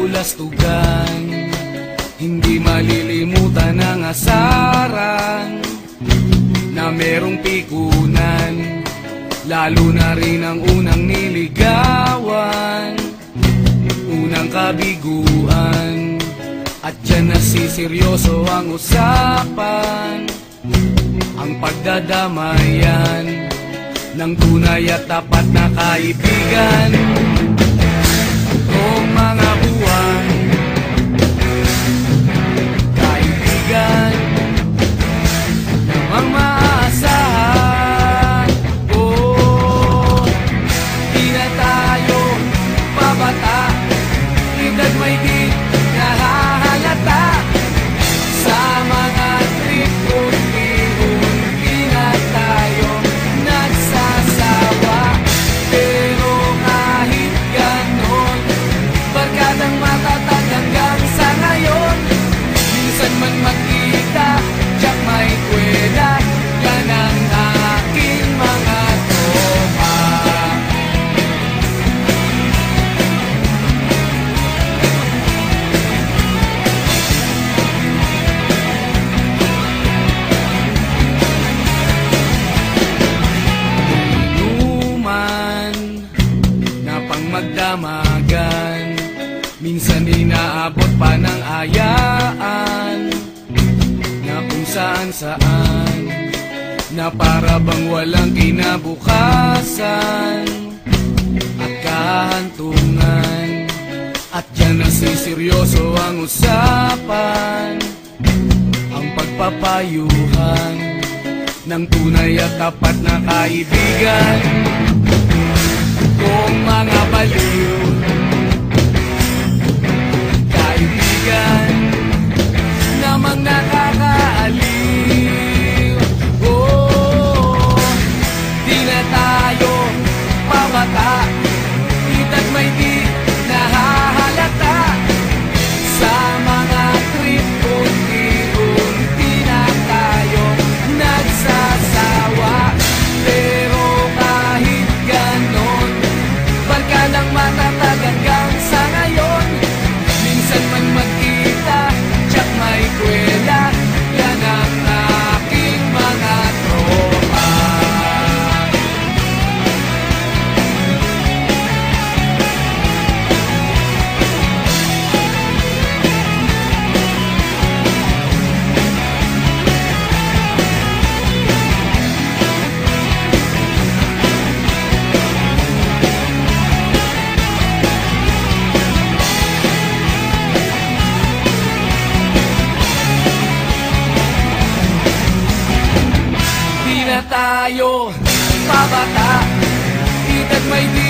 kabulastugan. Hindi malilimutan ang asaran na merong pikunan, lalo na rin ang unang niligawan, unang kabiguan. At dyan nasiseryoso ang usapan, ang pagdadamayan ng tunay at tapat na kaibigan. Kung mga buwan, kaibigan, namang maaasahan. Oh, di na tayo pabata, edad may di nahahalata. Sa mga trip unti-unti na tayo nagsasawa. Pero kahit ganon, barkadang matatag hanggang sa ngayon. Minsan man magkita, tiyak may kwela, yan ang aking mga tropa. Inuman na pang magdamagan, minsan inaabot pa ng ayaan, na kung saan-saan, na para bang walang kinabukasan at kahantungan. At dyan nasiseryoso ang usapan, ang pagpapayuhan ng tunay at tapat na kaibigan. Kung mga baliw, kaibigan, namang nakakaaliw. Oh, di na tayo pabata, edad may di nahahalata. Sa mga trip unti-unti na tayo nagsasawa. Pero kahit ganon, barkadang matatag hanggang sa ngayon. Minsan man magkita, tiyak may kwela, yan ang aking mga tropa. Di na tayo pabata, edad may di